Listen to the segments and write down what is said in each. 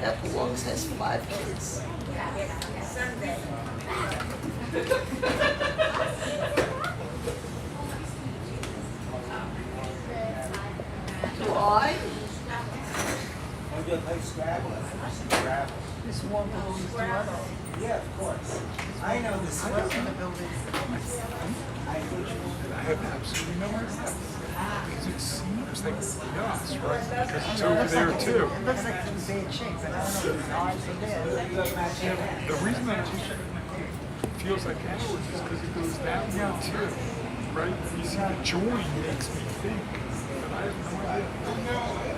that belongs has 5 kids. Do I? Maybe you'll play Scrabble. Scrabble. This one belongs to other. Yeah, of course. I know this one. I have absolutely no idea. Because it seems like it's right? Because it's over there too. It looks like it's in bad shape, but I don't know if it's ours or theirs. The reason that it feels like ours is because it goes down there too. Right? You see the join makes me think. But I have no idea.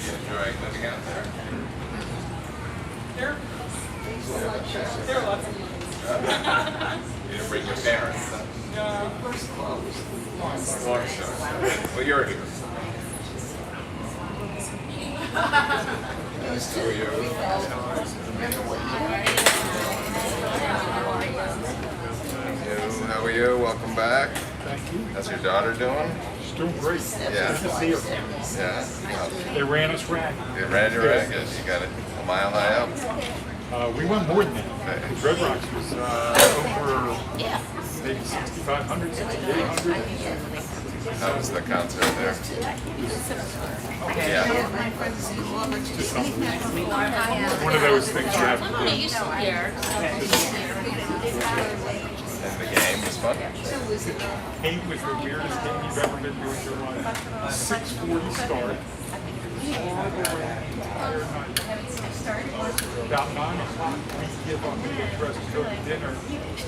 Enjoying living out there? You didn't bring your parents, then? Long shot. Well, you're here. Nice to meet you. How are you? Welcome back. Thank you. How's your daughter doing? She's doing great. Yeah. Good to see her. Yeah. They ran us ragged. You ran your ragged. You got it a mile high up. We went more than that. Because Red Rocks was over maybe 6,500, 6,800. How was the concert there? Yeah. Just one of those things you have to do. And the game was fun? Game was the weirdest game you've ever been to in your life. 6:40 start. All the way the entire night. About 9 o'clock, we give up and get dressed to go to dinner.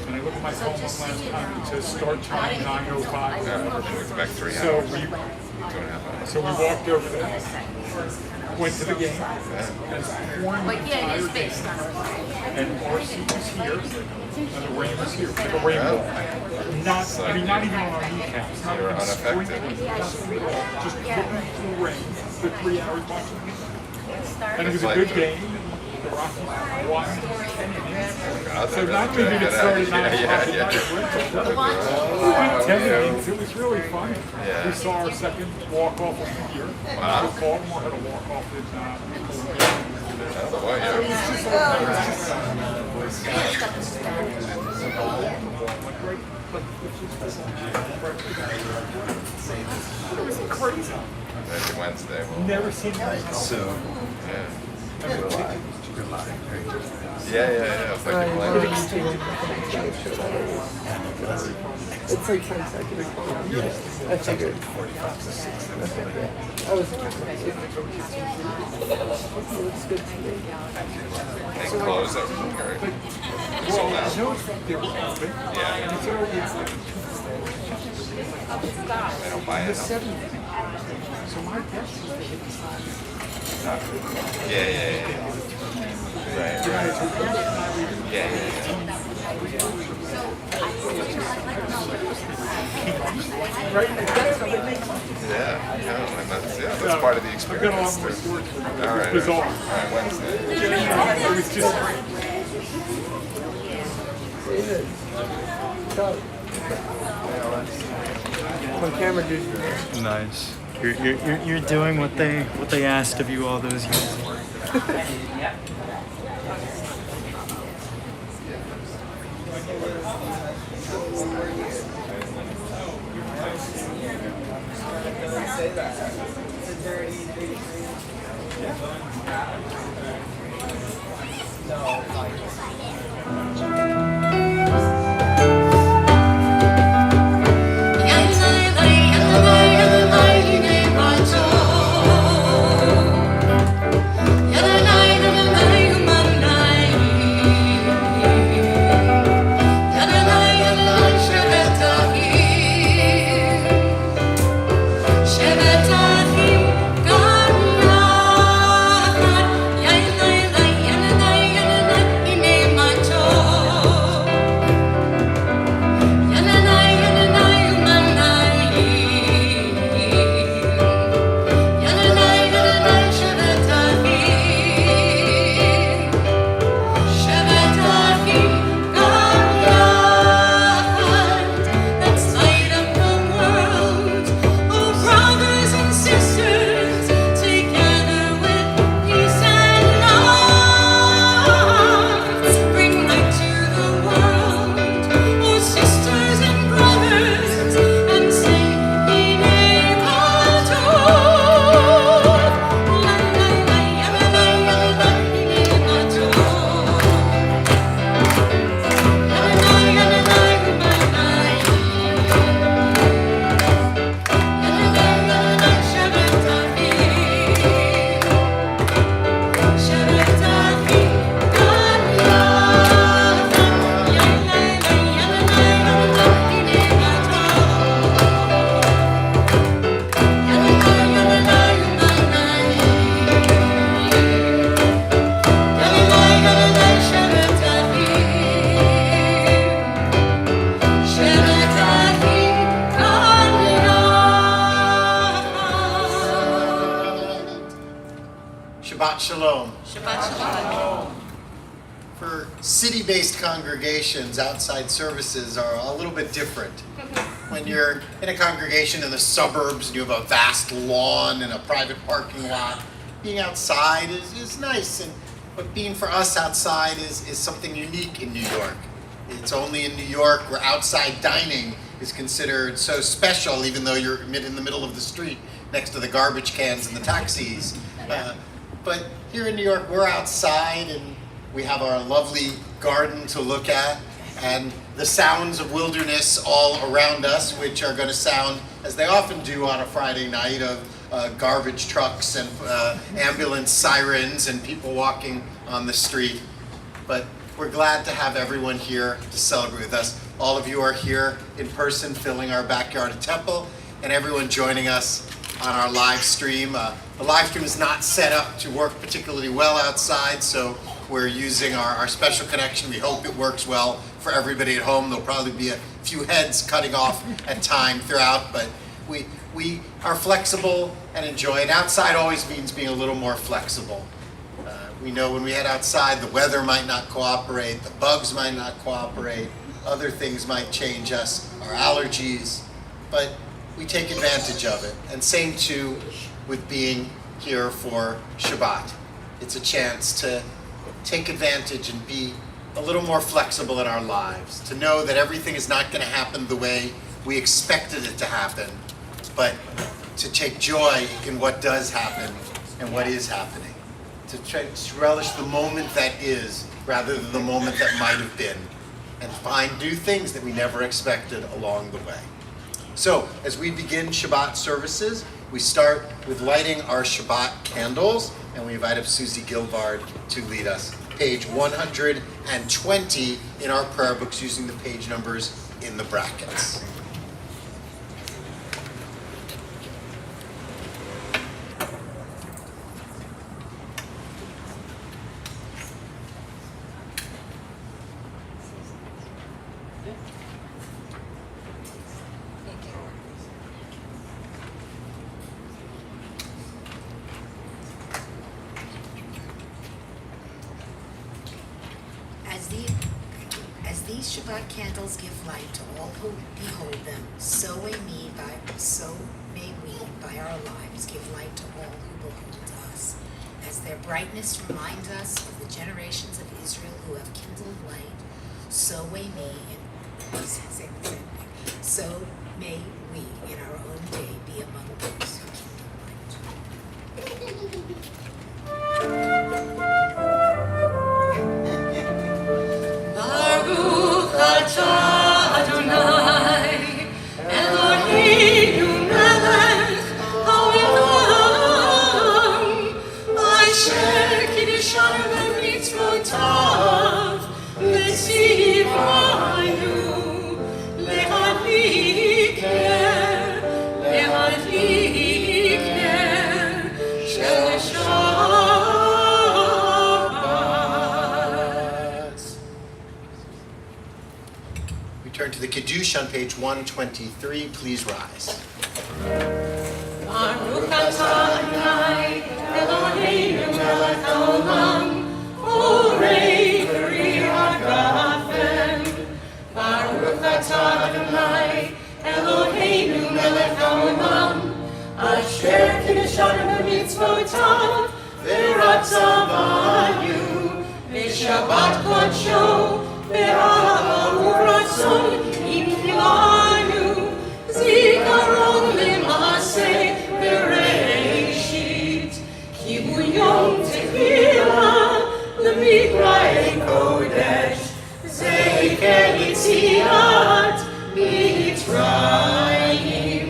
And I look at my phone one last time, it says start time 9:05. Yeah, didn't expect 3 So hours. we 2.5 hours. So we walked over there, went to the game, and pouring the entire game. And our seat was here, and the rain was here, like a rainbow. Not, I mean, not even on our kneecaps, not You were even unaffected. sprinkling, nothing at all. Just looking through the rain for 3 hours watching the game. And it was a good game. The Rockies won 10 innings. So not to get started 9 o'clock at night, 10 innings, it was really fun. Yeah. We saw our second walk-off of the year. Wow. Baltimore had a walk-off in Oh, boy, yeah. It was crazy. Maybe Wednesday. We'll, Never seen that. yeah. Never Yeah. It's like a blend. It's like 10 seconds. Yeah. I figured. I was. It looks good to me. They close everything, right? Sold I out. know they were open. Yeah. And it's always They don't buy the it. 70s. So my guess is they hit the sign. Yeah. Right. Yeah. Right? That's how they make money. That's part of the I've got a lot experience. more too. stories for you. All right. Bizarre. All right, Wednesday. It was just great. On camera, dude. Nice. You're doing what they asked of you all those years. Shebetahim ganat Shabbat Shalom. Shabbat Shalom. For city-based congregations, outside services are a little bit different. When you're in a congregation in the suburbs and you have a vast lawn and a private parking lot, being outside is nice. But being for us outside is something unique in New York. It's only in New York where outside dining is considered so special, even though you're in the middle of the street next to the garbage cans and the taxis. But here in New York, we're outside and we have our lovely garden to look at and the sounds of wilderness all around us, which are going to sound, as they often do on a Friday night, of garbage trucks and ambulance sirens and people walking on the street. But we're glad to have everyone here to celebrate with us. All of you are here in person filling our backyard at Temple, and everyone joining us on our live stream. The live stream is not set up to work particularly well outside, so we're using our special connection. We hope it works well for everybody at home. There'll probably be a few heads cutting off at time throughout, but we are flexible and enjoy it. Outside always means being a little more flexible. We know when we head outside, the weather might not cooperate, the bugs might not cooperate, other things might change us, our allergies, but we take advantage of it. And same too with being here for Shabbat. It's a chance to take advantage and be a little more flexible in our lives, to know that everything is not going to happen the way we expected it to happen, but to take joy in what does happen and what is happening. To try to relish the moment that is rather than the moment that might have been, and find new things that we never expected along the way. So as we begin Shabbat services, we start with lighting our Shabbat candles, and we invite up Susie Gilbard to lead us. Page 120 in our prayer books, using the page numbers in the brackets. As these Shabbat candles give light to all who behold them, so may we, by our lives, give light to all who behold us. As their brightness reminds us of the generations of Israel who have kindled light, so may we in our own day be among those who kindle light. Baruch atah Adonai, Eloheinu melech haolam, asher kiddushanu b'mitzvotav, v'tzivanu להדליק נר של שבת. We turn to the Kiddush on page 123. Please rise. Baruch atah Adonai, Eloheinu melech haolam, borei peri hagafen. Baruch atah Adonai, Eloheinu melech haolam, asher kiddushanu b'mitzvotav, v'ratzah banu, v'shabbat kodsho, v'ahava u'ratzon imkilanu, zikaron l'maaseh v'reishit, kibul yom tefilah l'mikra'ei kodesh, זכר יציאת מצרים,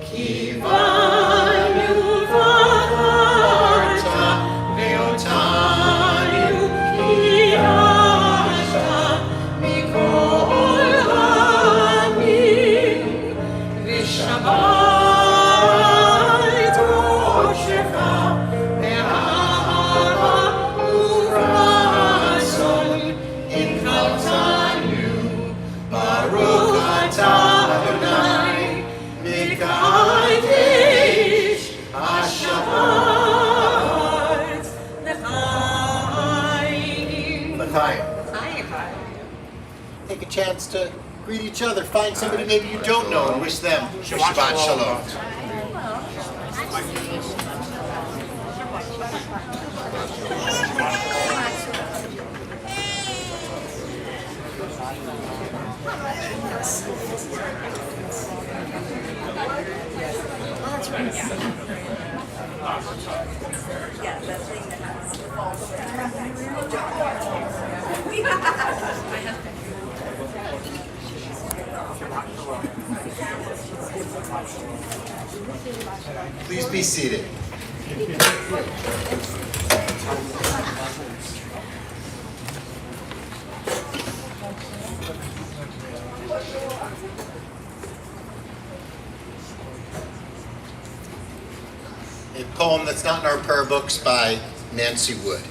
קיבלנו ובחרת ואותנו קיימת מכל העמים, ושבת ראשך באהבה ורצון. Baruch Hi. Take a chance to greet each other. Find somebody maybe you don't know and wish them Shabbat Shalom. Please be seated. A poem that's not in our prayer books by Nancy Wood.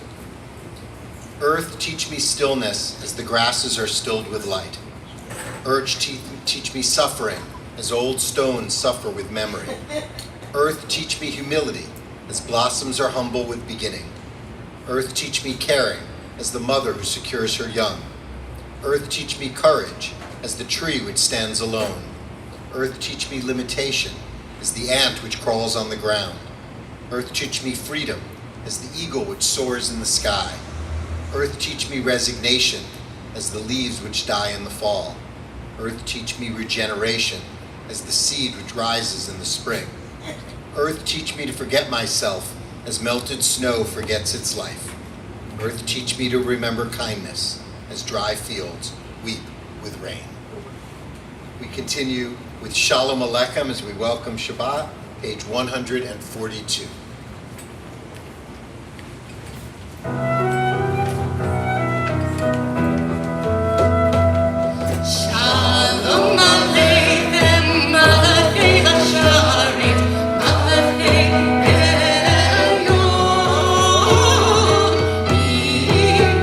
Earth, teach me stillness as the grasses are stilled with light. Earth, teach me suffering as old stones suffer with memory. Earth, teach me humility as blossoms are humble with beginning. Earth, teach me caring as the mother who secures her young. Earth, teach me courage as the tree which stands alone. Earth, teach me limitation as the ant which crawls on the ground. Earth, teach me freedom as the eagle which soars in the sky. Earth, teach me resignation as the leaves which die in the fall. Earth, teach me regeneration as the seed which rises in the spring. Earth, teach me to forget myself as melted snow forgets its life. Earth, teach me to remember kindness as dry fields weep with rain. We continue with Shalom Aleichem as we welcome Shabbat, page 142. Shalom Aleichem, Malachei Hasharet, Malachei Elyon,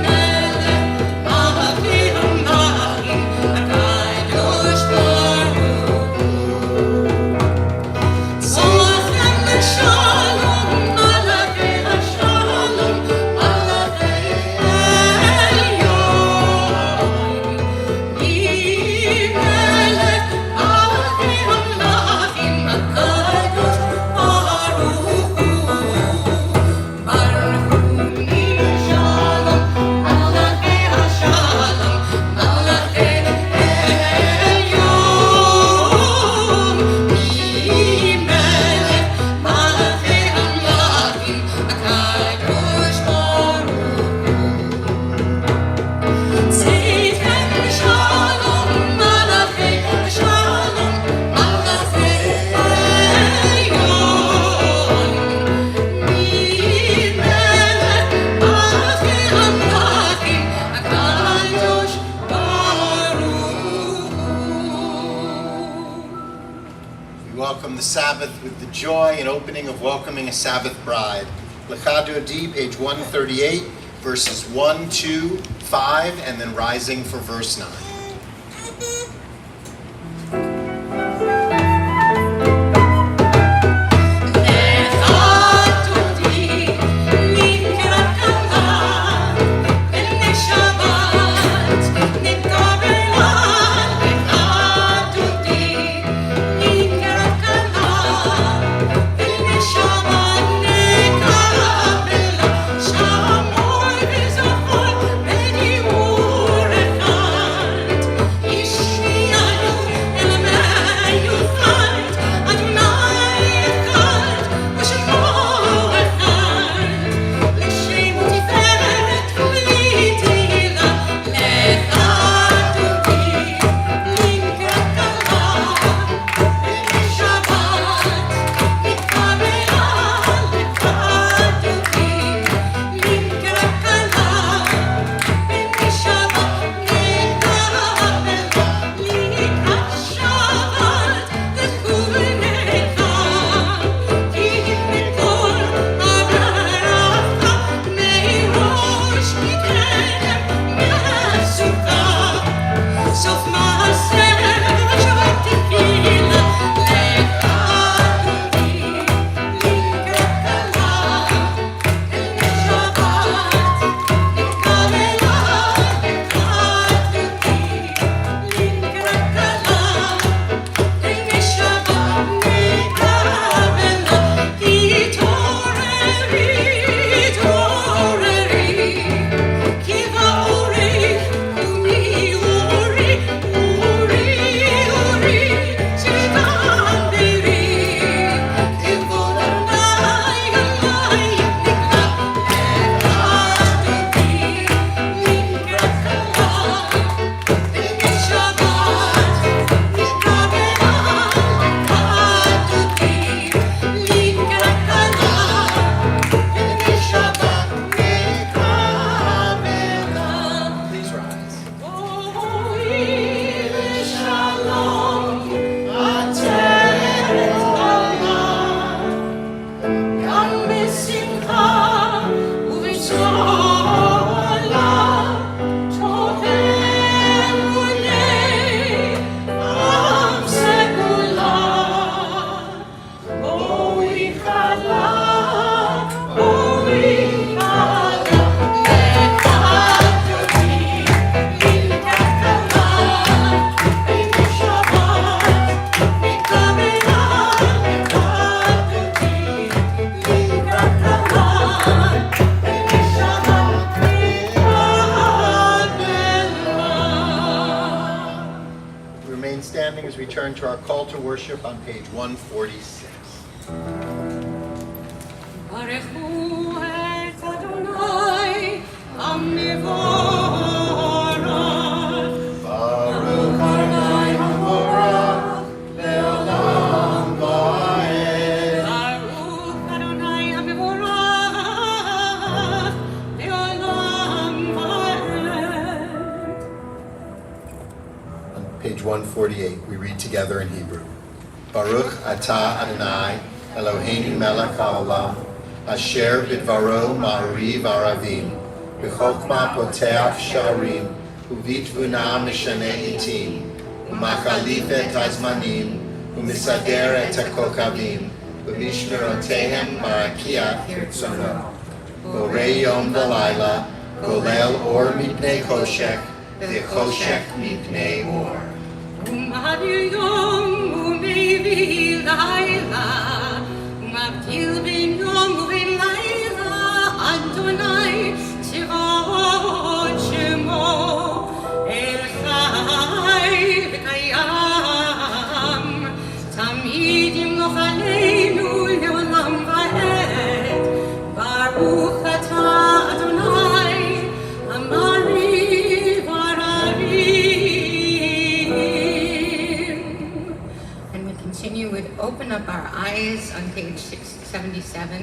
Melech Malachei Hamalachim, HaKadosh Baruch Hu. Solachem Shalom, Malachei Hashalom, Malachei Elyon. We welcome the Sabbath with the joy and opening of welcoming a Sabbath bride. Lecha Dodi, page 138, verses 1, 2, 5, and then rising for verse 9. Ishi as we turn to our call to worship on page 146. Baruch hu et Adonai, Hamivorach. Baruch Adonai Havorach, Le'olam Va'ed. Baruch Adonai Hamivorach, Le'olam Va'ed. On page 148, we read together in Hebrew. Baruch atah Adonai, Eloheinu melech haolam, asher bidvaro ma'ariv aravim, b'chokma poteach sha'arim, uvitvuna mishane itim, umachalif et hazmanim, umisader et hakokavim, umishmerotehem marakiach kirtzono. Borei yom v'layla, golel or mipnei choshech, v'choshech mipnei or. Umavir yom umevi laila, umavdil ben yom uven laila, Adonai tzivot shemo, El Chai v'kayam, tamid yimloch aleinu le'olam va'ed. Baruch atah Adonai, Amariv Aravim. And we continue with Open Up Our Eyes on page 677,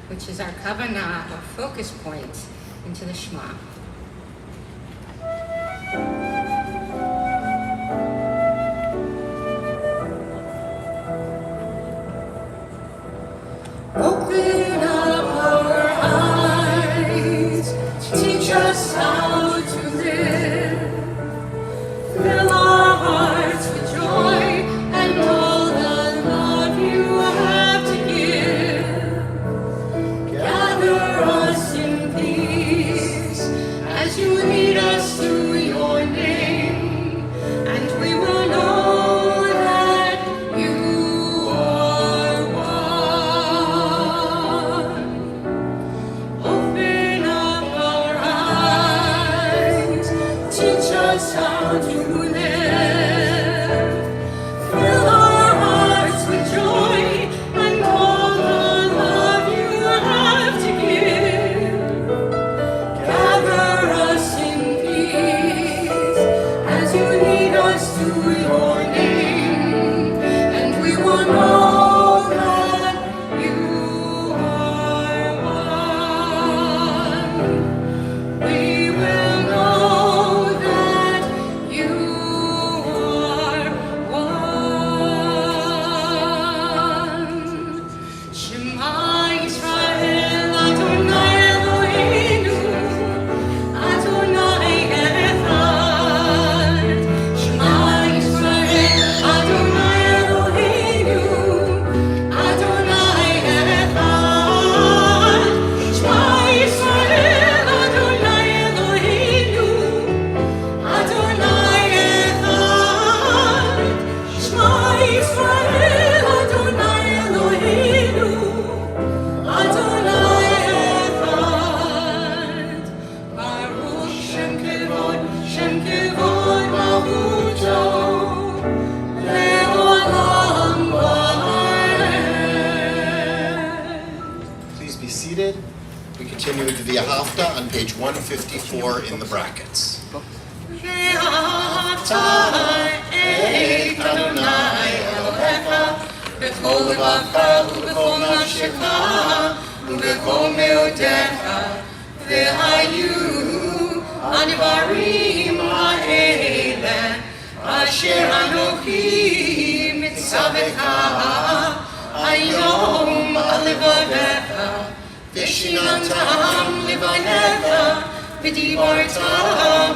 which is our kavanah, our focus point into the Shema. Open up our eyes, teach us how to live. Fill our hearts with joy and all the love you have to give. Gather us in peace as you lead us to your name, and we will know that you are one. Open up our eyes, teach us how to live. Fill our hearts with joy and all the love you have to give. Gather us in peace as you lead us to your name, and we will know that you are one. We will know that you are one. Shema Yisrael, Adonai Eloheinu, Adonai Echad. Shema Yisrael, Adonai Eloheinu, Adonai Echad. Shema Yisrael, Adonai Eloheinu, Adonai Echad. Shema Yisrael, Adonai Eloheinu, Adonai Echad. Baruch Shem Kevod Malchuto, Le'olam Va'ed. Please be seated. We continue with the Via Hafta on page 154 in the brackets. ואהבת את אדוני אלוהיך בכל לבבך ובכל נפשך ובכל מאודיך, והיו הדברים האלה אשר אנוכי מצווך היום על לבביך, ושיננתם לבניך ודיברת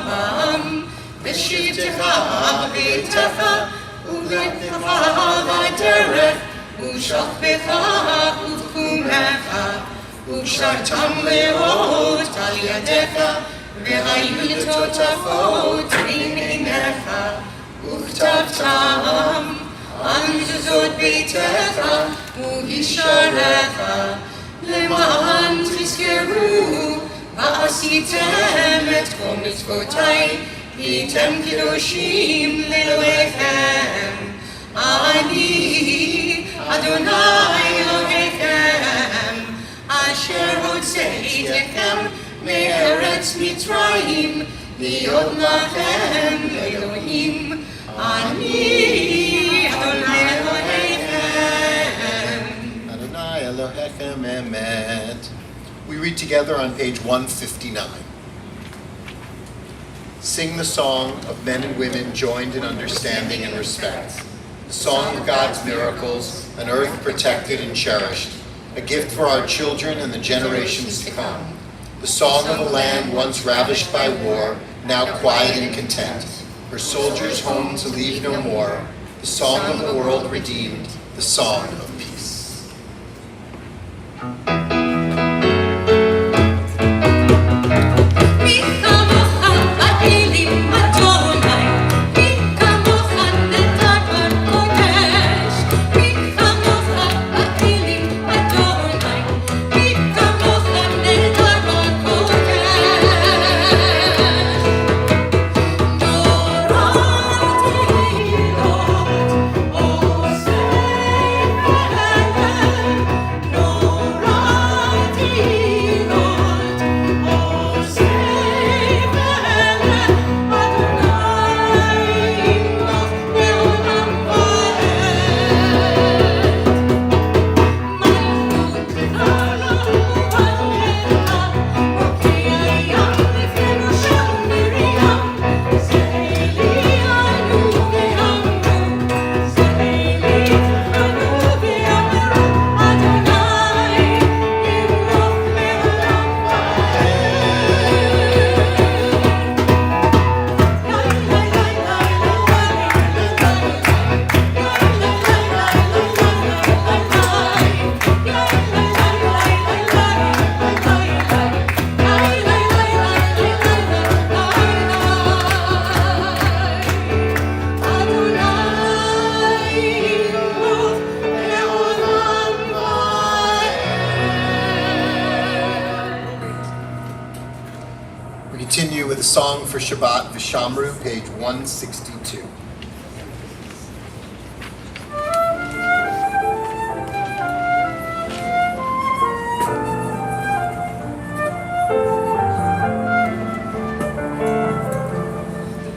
בם בשבתך בביתך ובלכתך בדרך ושוכבך ובקומך ושרתם לאות על ידיך והיו לטוטפות בין עיניך וכתבתם על מזוזות ביתך וישעריך למען תזכרו ועשיתם את כל מצוותיי, הייתם קדושים לאלוהיכם, אני אדוני אלוהיכם אשר הוצאתכם מארץ מצרים להיות לכם אלוהים. אני אדוני אלוהיכם. Adonai Elohechem Emet. We read together on page 159. Sing the song of men and women joined in understanding and respect. The song of God's miracles, an earth protected and cherished, a gift for our children and the generations to come. The song of a land once ravished by war, now quiet and content, her soldiers home to leave no more, the song of a world redeemed, the song of peace. Continue with a song for Shabbat V'Shamru, page 162.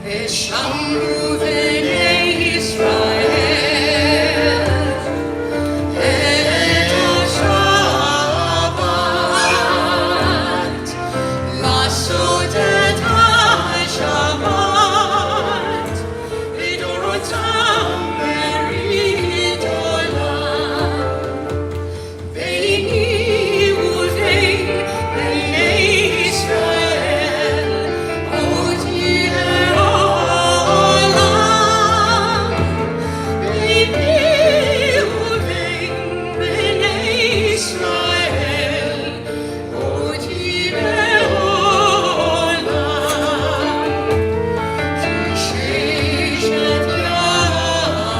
ושמרו בני ישראל את השבת, לעשות את השבת לדורותם ברית עולם. ביני ובין בני ישראל אותי לעולם. ביני ובין בני ישראל אותי לעולם. ששת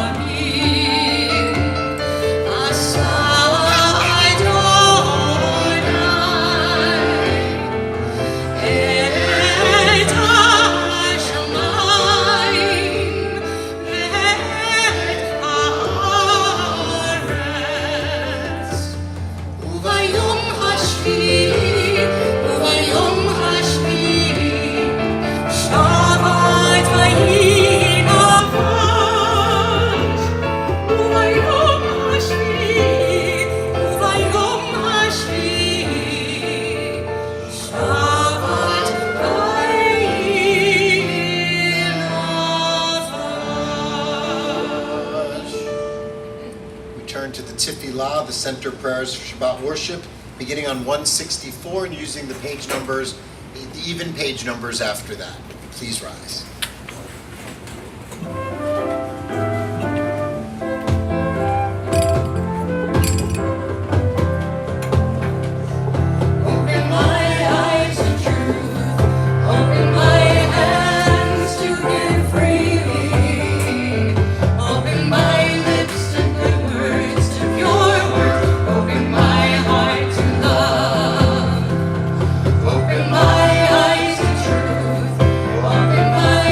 ימים עשה אדוני את השמיים ואת הארץ. וביום השביעי שבת ויהי נפש. וביום השביעי שבת ויהי נפש. We turn to the Tefillah, the center prayers for Shabbat worship, beginning on 164 and using the page numbers, the even page numbers after that. Please rise. Open my eyes to truth, open my hands to give freely, open my lips to good words, to pure words, open my heart to love. Open my eyes to truth, open my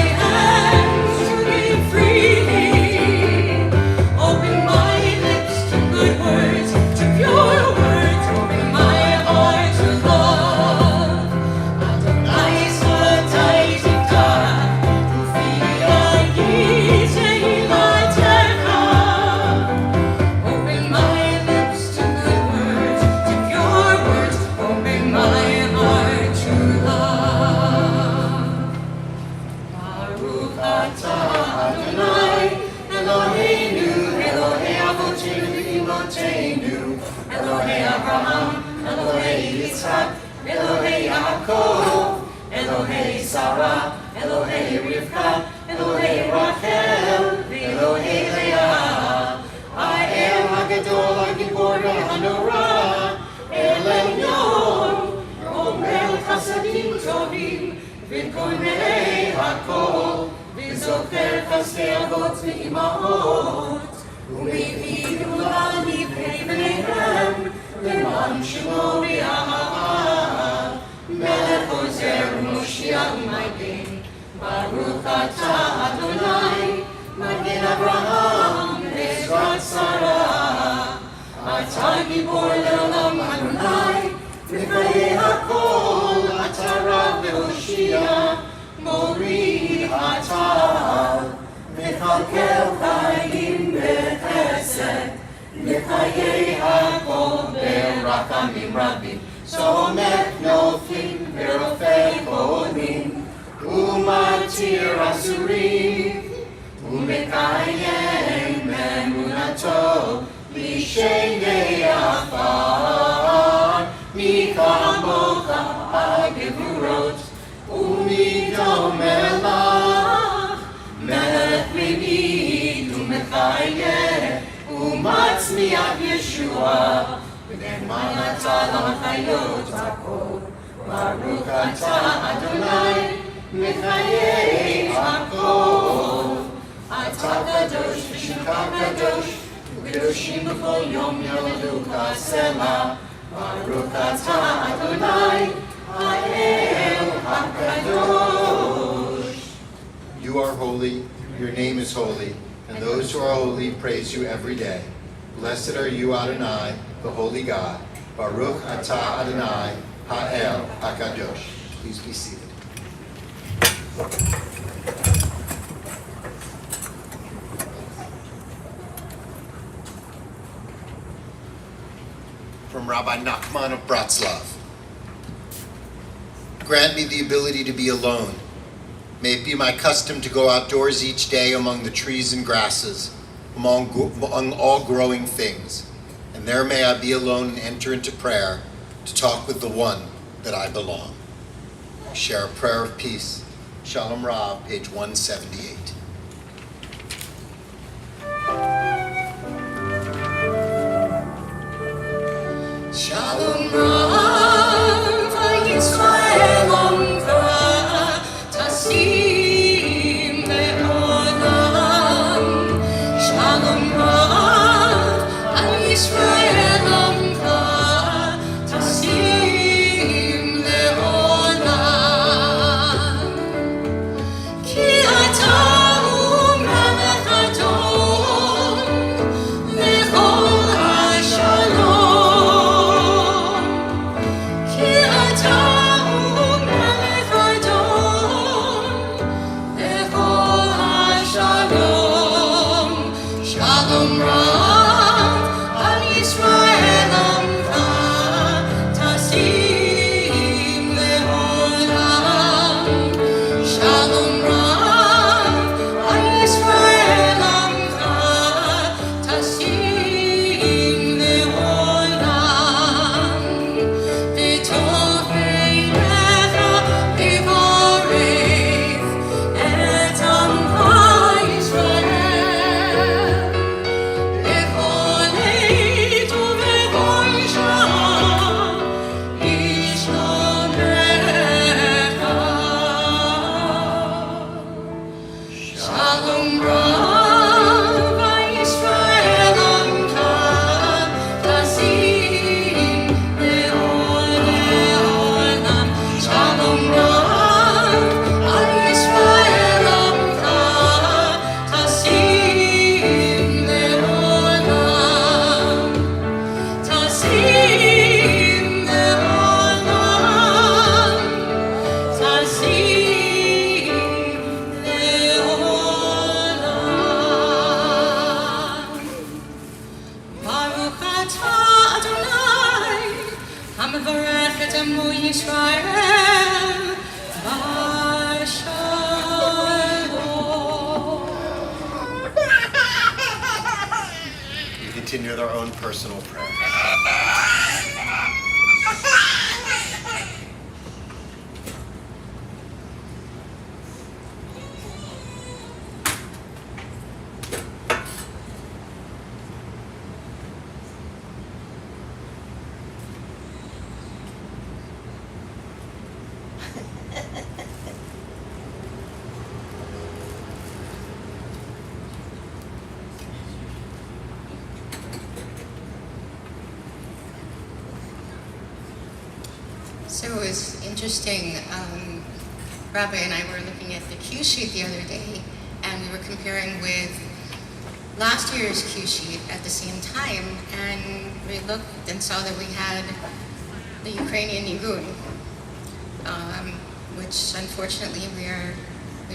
Elohei Sarah, Elohei Rivka, Elohei Rachel, Elohei Leah. Ha'el HaGadol HaGibor HaNorah, El Elyon, Omer Chasadim Tovim, V'konei HaKol, V'zocher Chasdei Avot V'Imaot, U'mevii Geulah Livnei Bneihem, Leman Shemo V'Yahava, Melech Ozer Moshiach Magen, Baruch Atah Adonai, Magen Avraham, Ezrat Sarah, Atah Gibor Le'olam Adonai, Rifayei HaKol, Atah Rav Ve'Hoshia, Morid Atah, Mechalkel Chaim B'Chesed, Mechayei HaKol Be'Rachamim Rabim, Somech Noflim V'Rofei Cholim, Umatir Asurim, Umekayem Emunato, B'Shegei Afar, Mikamocha HaGevurot, Umidom Elach, Melech Mimid Umechayeh, Umatzmiach Yeshua, V'ne'eman Atah L'Chayot HaKol, Baruch Atah Adonai, Mechayei HaKol. Atah Kadosh V'Shemcha Kadosh, U'Kedoshim B'Kol Yom Yoladuka Selah, Baruch Atah Adonai, Ha'el HaKadosh. You are holy, your name is holy, and those who are holy praise you every day. Blessed are you, Adonai, the holy God. Baruch Atah Adonai, Ha'el HaKadosh. Please be seated. From Rabbi Nachman of Bratslav. Grant me the ability to be alone. May it be my custom to go outdoors each day among the trees and grasses, among all growing things. And there may I be alone and enter into prayer to talk with the one that I belong. Share a prayer of peace. Shalom Rav, page 178. Shalom Rav, Yisrael Omcha, Tasim Le'olam. Shalom Rav, Yisrael Omcha, Tasim Le'olam. Ki atah hu melech Adon, lechol hashalom. interesting. Rabbi and I were looking at the cue sheet the other day, and we were comparing with last year's cue sheet at the same time, and we looked and saw that we had the Ukrainian Nigun, which unfortunately we're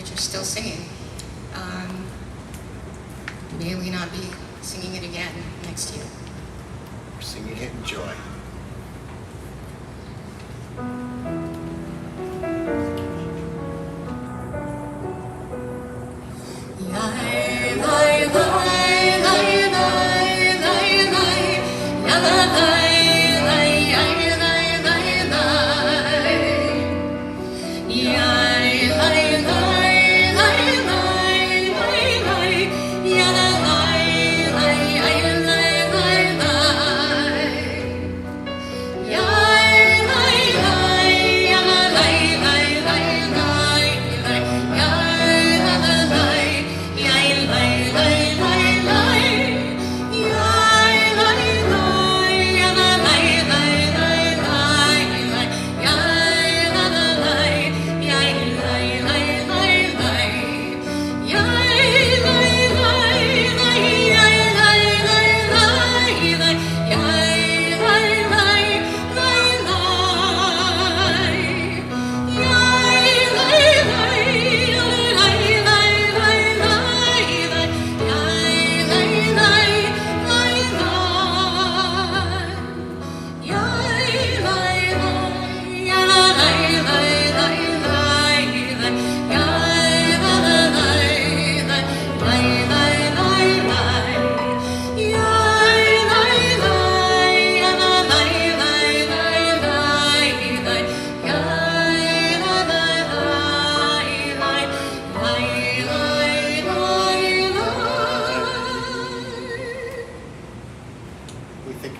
just still singing. May we not be singing it again next year. We're singing it in joy.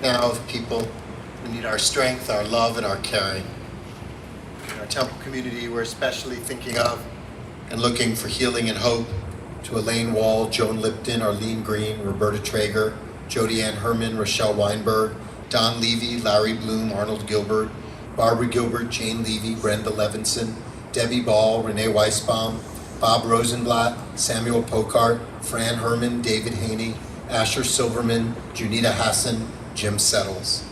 Now of people who need our strength, our love, and our caring. In our temple community, we're especially thinking of and looking for healing and hope to Elaine Wall, Joan Lipton, Arlene Green, Roberta Traeger, Jody Ann Herman, Rochelle Weinberg, Don Levy, Larry Bloom, Arnold Gilbert, Barbara Gilbert, Jane Levy, Brenda Levinson, Debbie Ball, Renee Weisbaum, Bob Rosenblatt, Samuel Pokart, Fran Herman, David Haney, Asher Silverman, Junita Hassan, Jim Settles.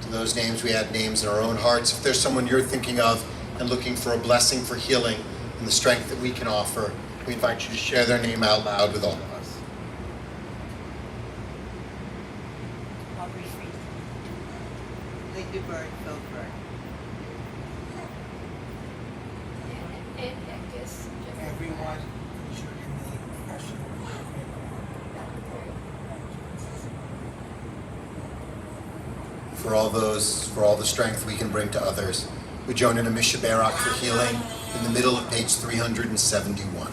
To those names, we add names in our own hearts. If there's someone you're thinking of and looking for a blessing for healing and the strength that we can offer, we invite you to share their name out loud with all of us. Aubrey Fried, Linda Bird, Phil Bird. Everyone who's in the professional For all the strength we can bring to others, we join in a Misha Barak for healing in the middle of page 371.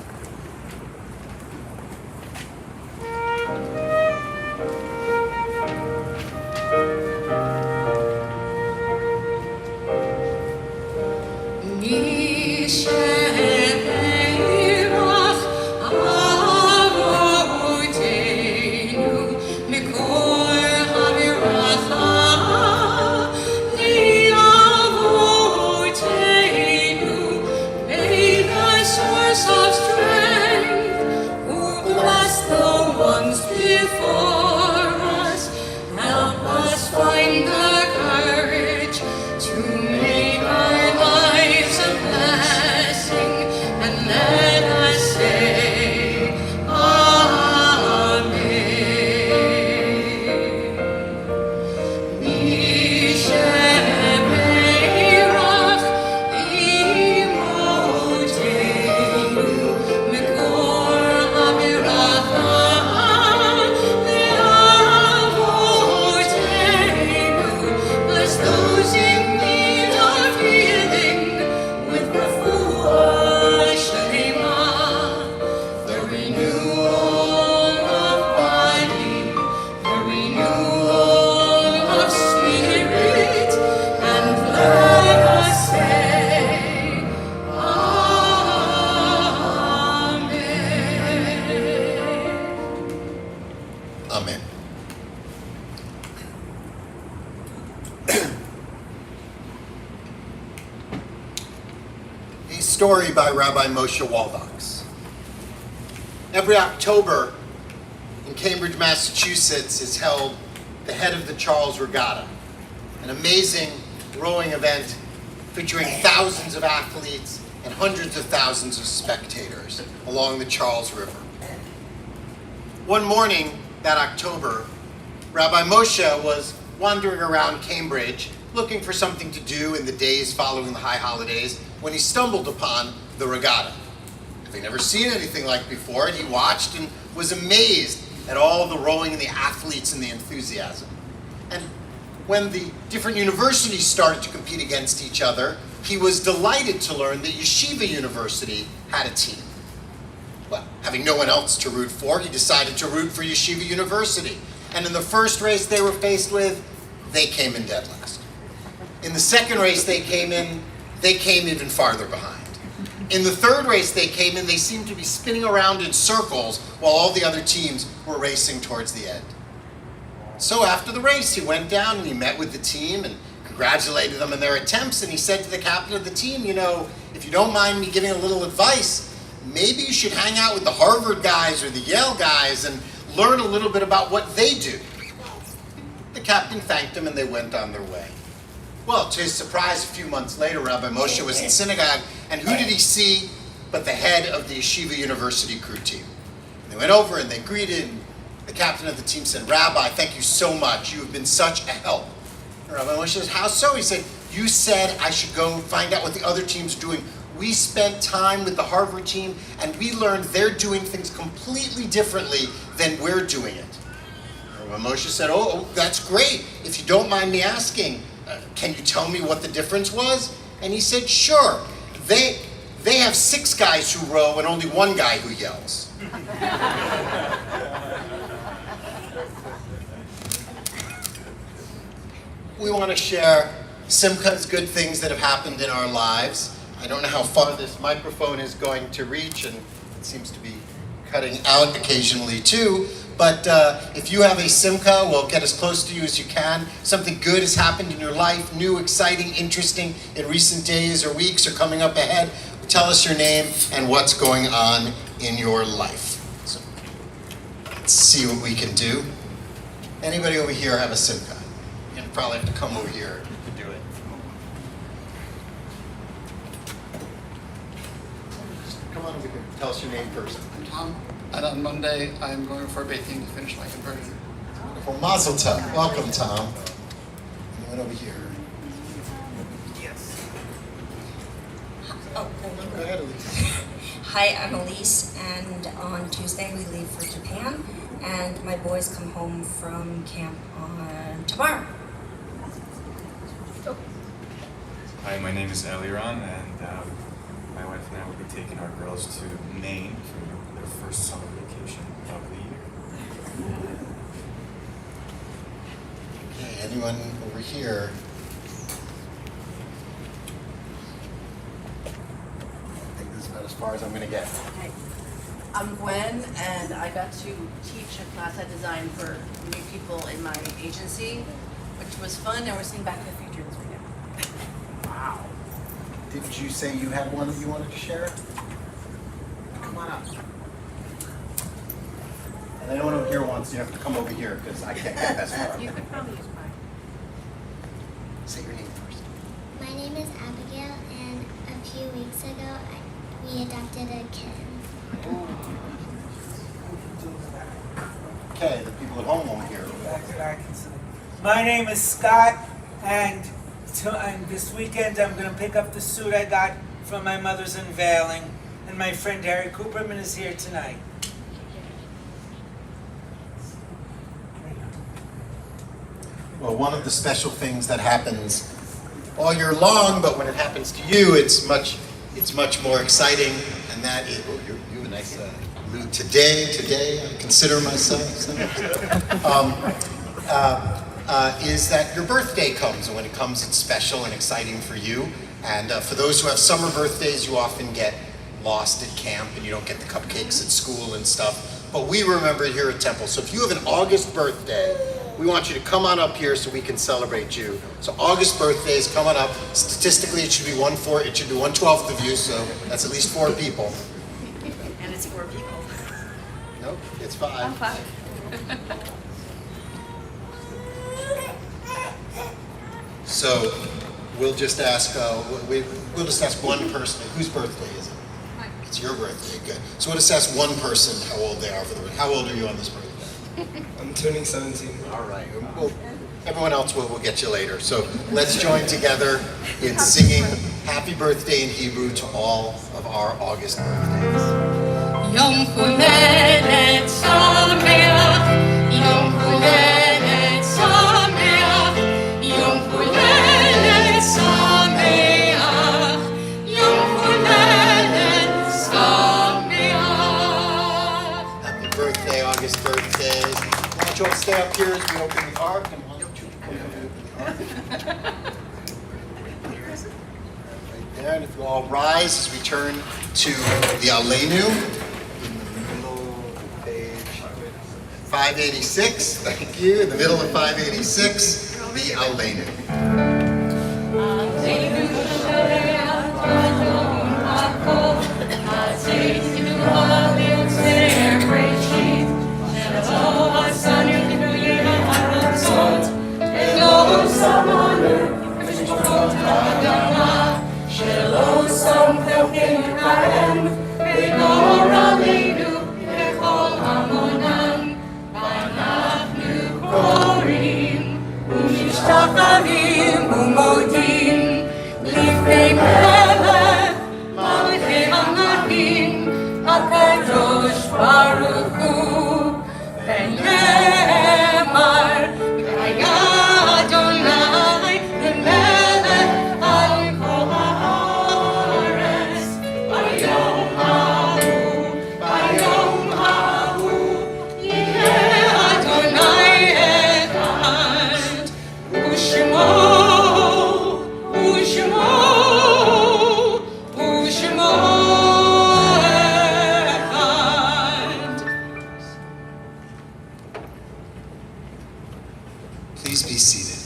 Find the courage to make our lives a blessing. a story by Rabbi Moshe Waldoks. Every October in Cambridge, Massachusetts is held the Head of the Charles Regatta, an amazing rowing event featuring thousands of athletes and hundreds of thousands of spectators along the Charles River. One morning that October, Rabbi Moshe was wandering around Cambridge looking for something to do in the days following the high holidays when he stumbled upon the regatta. Having never seen anything like before, he watched and was amazed at all the rowing and the athletes and the enthusiasm. And when the different universities started to compete against each other, he was delighted to learn that Yeshiva University had a team. Well, having no one else to root for, he decided to root for Yeshiva University. And in the first race they were faced with, they came in dead last. In the second race they came even farther behind. In the third race they came in, they seemed to be spinning around in circles while all the other teams were racing towards the end. So after the race, he went down and he met with the team and congratulated them on their attempts, and he said to the captain of the team, you know, if you don't mind me giving a little advice, maybe you should hang out with the Harvard guys or the Yale guys and learn a little bit about what they do. The captain thanked him and they went on their way. Well, to his surprise, a few months later, Rabbi Moshe was in synagogue, and who did he see but the head of the Yeshiva University crew team? And they went over and they greeted, and the captain of the team said, Rabbi, thank you so much. You have been such a help. And Rabbi Moshe says, how so? He said, you said I should go find out what the other team's doing. We spent time with the Harvard team, and we learned they're doing things completely differently than we're doing it. And Rabbi Moshe said, oh, that's great. If you don't mind me asking, can you tell me what the difference was? And he said, sure. They have 6 guys who row and only 1 guy who yells. We want to share Simcha's good things that have happened in our lives. I don't know how far this microphone is going to reach, and it seems to be cutting out occasionally too. But if you have a Simcha, well, get as close to you as you can. Something good has happened in your life, new, exciting, interesting in recent days or weeks or coming up ahead. Tell us your name and what's going on in your life. So let's see what we can do. Anybody over here have a Simcha? You probably have to come over here to do it. Just come on over here. Tell us your name first. I'm Tom, and on Monday I'm going for baking to finish my conversion. Wonderful. Mazel tov. Welcome, Tom. Anyone over here? Yes. Oh, Go ahead, Elise. hi, I'm Elise, and on Tuesday we leave for Japan, and my boys come home from camp on tomorrow. Hi, my name is Eliran, and my wife and I will be taking our girls to Maine for their first summer vacation of the year. Okay, anyone over here? I think this is about as far as I'm going to get. Hi, I'm Gwen, and I got to teach a class I designed for new people in my agency, which was fun, and we're seeing Back to the Future this weekend. Wow. Did you say you had one that you wanted to share? Come on up. And anyone over here wants, you have to come over here because I can't get that far. You could probably use mine. Say your name first. My name is Abigail, and a few weeks ago we adopted a kitten. Okay, the people at home won't hear. My name is Scott, and this weekend I'm going to pick up the suit I got from my mother's unveiling, and my friend Harry Cooperman is here tonight. Well, one of the special things that happens all year long, but when it happens to you, it's much more exciting, and that is, oh, you have a nice mood today, I consider myself, is that your birthday comes, and when it comes, it's special and exciting for you. And for those who have summer birthdays, you often get lost at camp, and you don't get the cupcakes at school and stuff. But we remember it here at Temple. So if you have an August birthday, we want you to come on up here so we can celebrate you. So August birthdays, come on up. Statistically, it should be 1/12 of you, so that's at least 4 people. And it's 4 people. Nope, it's 5. 5. So we'll just ask we'll just ask one person. Whose birthday is it? It's your birthday. Good. So we'll just ask one person how old they are for the birthday. How old are you on this birthday? I'm turning 17. All right. Well, everyone else will get you later. So let's join together in singing Happy Birthday in Hebrew to all of our August birthdays. Yom Huledet Sameach, Yom Huledet Sameach, Yom Huledet Sameach, Yom Huledet Sameach. Happy birthday, August birthdays. Why don't you all stay up here as we open the ark, and why don't you open the ark? Right there, and if you all rise as we turn to the Aleinu. 586, thank you. In the middle of 586, the Aleinu. משתחווים ומודים לפני מלך מלכי המלכים הקדוש ברוך הוא ונאמר והיה אדוני למלך על כל הארץ ביום ההוא יהיה אדוני אחד ושמו אחד. Please be seated.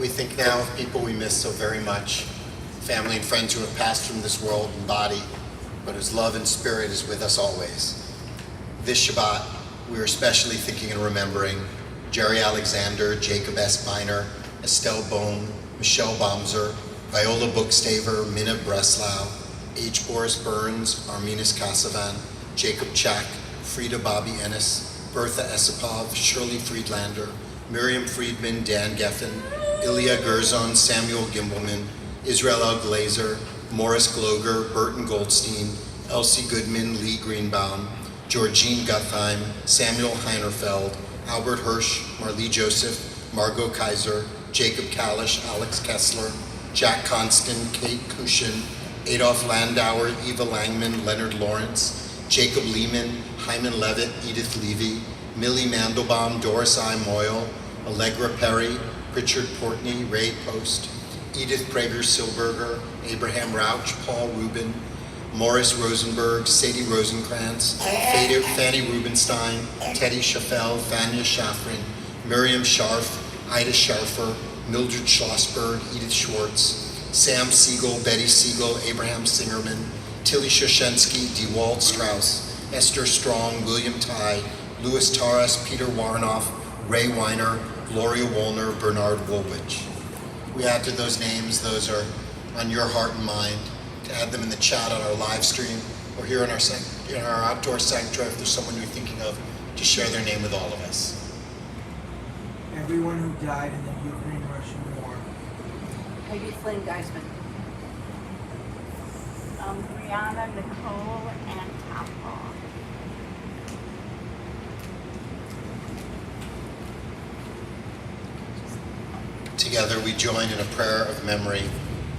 We think now of people we miss so very much, family and friends who have passed from this world in body, but whose love and spirit is with us always. This Shabbat, we are especially thinking and remembering Jerry Alexander, Jacob S. Biner, Estelle Bohm, Michelle Baumzer, Viola Bookstaver, Minna Breslau, H. Boris Burns, Arminas Kasavan, Jacob Chak, Frida Bobby Ennis, Bertha Esipov, Shirley Friedlander, Miriam Friedman, Dan Geffen, Ilya Gerzon, Samuel Gimbelman, Israel L. Glazer, Morris Gloger, Burton Goldstein, Elsie Goodman, Lee Greenbaum, Georgine Guthheim, Samuel Heinerfeld, Albert Hirsch, Marlee Joseph, Margot Kaiser, Jacob Kalish, Alex Kessler, Jack Constant, Kate Kushin, Adolf Landauer, Eva Langman, Leonard Lawrence, Jacob Lehman, Hyman Levitt, Edith Levy, Millie Mandelbaum, Doris I. Moyle, Allegra Perry, Richard Portney, Ray Post, Edith Prager Silberger, Abraham Rauch, Paul Rubin, Morris Rosenberg, Sadie Rosenkrantz, Fanny Rubenstein, Teddy Schaffel, Vanya Schafrin, Miriam Scharf, Ida Scharfer, Mildred Schlossberg, Edith Schwartz, Sam Siegel, Betty Siegel, Abraham Singerman, Tilly Shoshensky, DeWalt Strauss, Esther Strong, William Ty, Louis Taras, Peter Warnoff, Ray Weiner, Gloria Woolner, Bernard Woolwich. We add to those names, those are on your heart and mind, to add them in the chat on our live stream or here in our outdoor sanctuary if there's someone you're thinking of, to share their name with all of us. Everyone who died in the Ukraine-Russian war. Peggy Flynn Geisman. Brianna, Nicole, and Tom Paul. Together we join in a prayer of memory.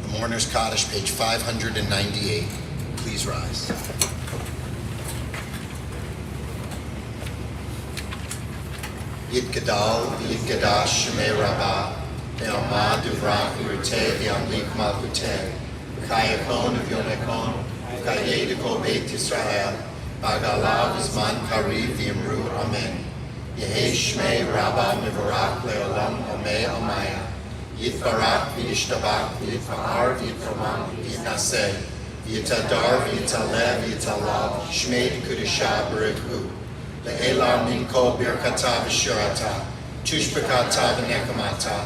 The Mourner's Kaddish, page 598. Please rise. Yitgadal, Yitgadash, Shemei Rabbah, Ve'alma Duvrak Urte Ve'amlik Malkute, Kayakon V'yonekon, Kayediko Beit Yisrael, Bagalav Zman Kari V'imru Amen. Yehi Shmei Rabba Mivarak Le'olam Omei Amaya, Yitbarak V'yishtabak V'yitfa'ar V'yitfamam V'yitnaseh, V'yitadar V'yitaleh V'yitalav, Shmei Kudisha Baruchu, Le'elam Minko Birkata V'shurata, Tushbekata V'nekamata,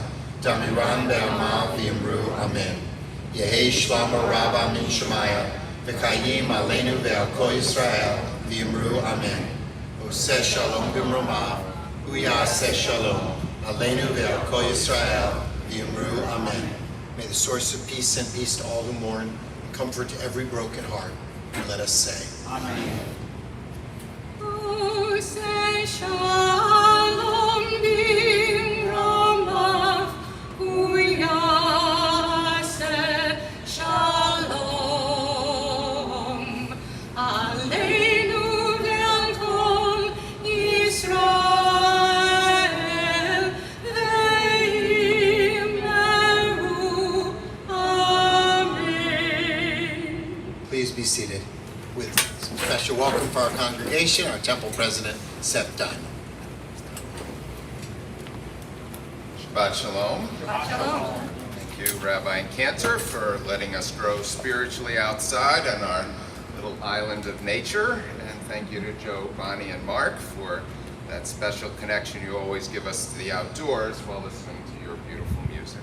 Damiran Be'ama V'imru Amen. Yehi Shlama Rabba Min Shemaya, V'kayim Aleinu Ve'al Yisrael, V'imru Amen. Oseh Shalom B'mroma, Uyaseh Shalom, Aleinu Ve'al Yisrael, V'imru Amen. May the source of peace send peace to all who mourn, and comfort to every broken heart. And let us say, Amen. Oseh Shalom B'mroma, Uyaseh Shalom, Aleinu ve'al kol Yisrael, ve'immeru. Amen. Please be seated. With some special welcome for our congregation, our temple president, Seth Diamond. Shabbat Shalom. Thank you, Rabbi Cantor, for letting us grow spiritually outside on our little island of nature. And thank you to Joe, Bonnie, and Mark for that special connection you always give us to the outdoors while listening to your beautiful music.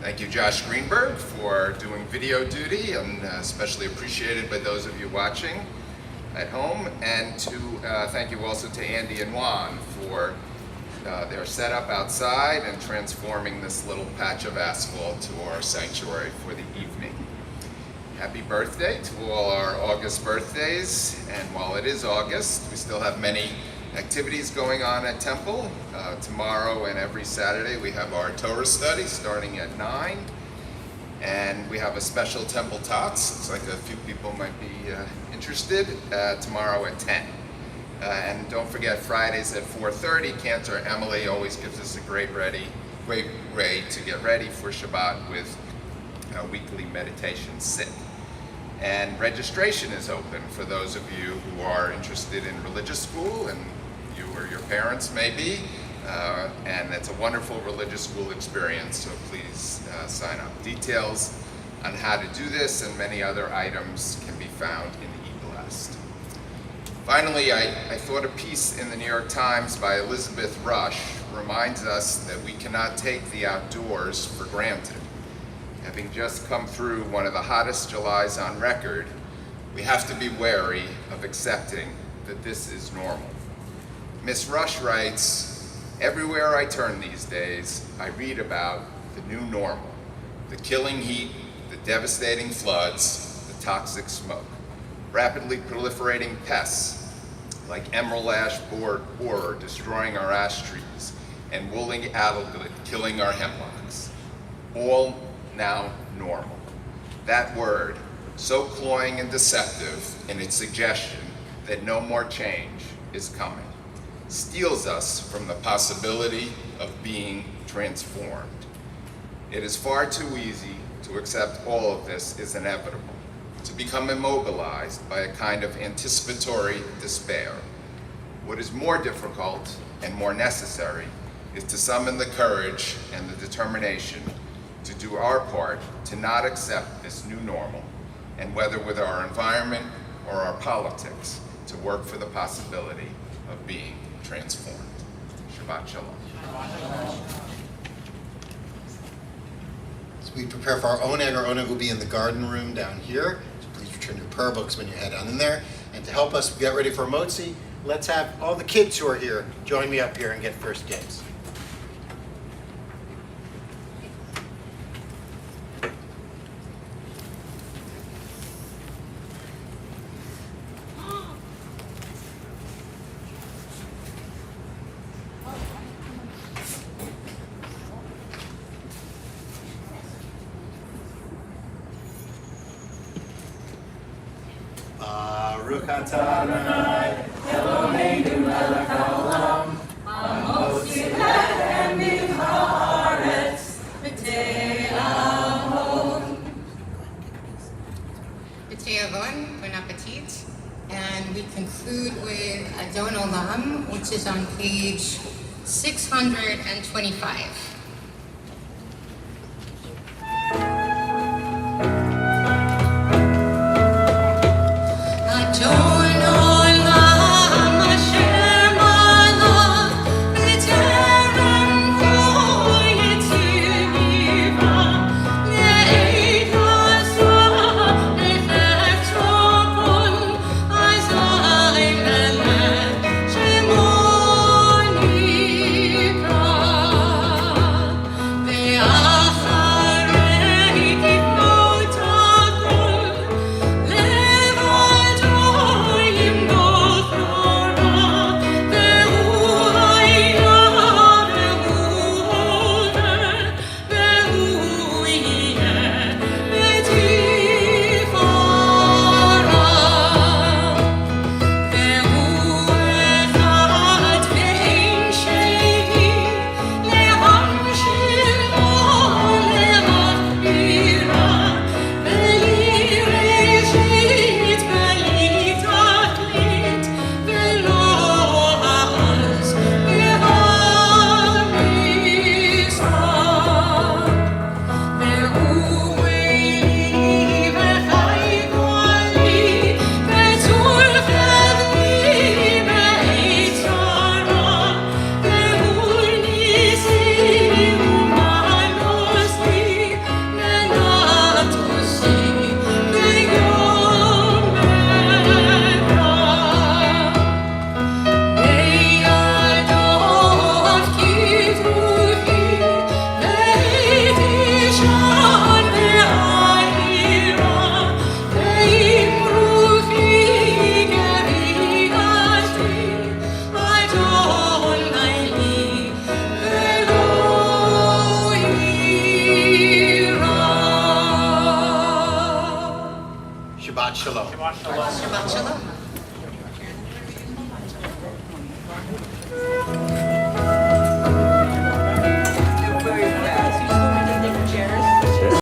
Thank you, Josh Greenberg, for doing video duty, and especially appreciated by those of you watching at home. And to thank you also to Andy and Juan for their setup outside and transforming this little patch of asphalt to our sanctuary for the evening. Happy birthday to all our August birthdays. And while it is August, we still have many activities going on at Temple. Tomorrow and every Saturday we have our Torah study starting at 9. And we have a special Temple Tots. Looks like a few people might be interested. Tomorrow at 10. And don't forget, Fridays at 4:30, Cantor Emily always gives us a great way to get ready for Shabbat with a weekly meditation sit. And registration is open for those of you who are interested in religious school, and you or your parents may be. And it's a wonderful religious school experience, so please sign up. Details on how to do this and many other items can be found in the e-blast. Finally, I thought a piece in the New York Times by Elizabeth Rush reminds us that we cannot take the outdoors for granted. Having just come through one of the hottest Julys on record, we have to be wary of accepting that this is normal. Miss Rush writes, "Everywhere I turn these days, I read about the new normal, the killing heat, the devastating floods, the toxic smoke, rapidly proliferating pests like emerald ash borer destroying our ash trees, and woolly adelgid killing our hemlocks. All now normal." That word, so cloying and deceptive in its suggestion that no more change is coming, steals us from the possibility of being transformed. It is far too easy to accept all of this is inevitable, to become immobilized by a kind of anticipatory despair. What is more difficult and more necessary is to summon the courage and the determination to do our part to not accept this new normal, and whether with our environment or our politics, to work for the possibility of being transformed. Shabbat Shalom. As we prepare for our oneg will be in the garden room down here. So please return your prayer books when you head on in there. And to help us get ready for Motzi, let's have all the kids who are here join me up here and get first dibs. Baruch atah Adonai, Eloheinu melech haolam, Amos yilech emim haaretz, conclude with Adon Olam, which is on page 625.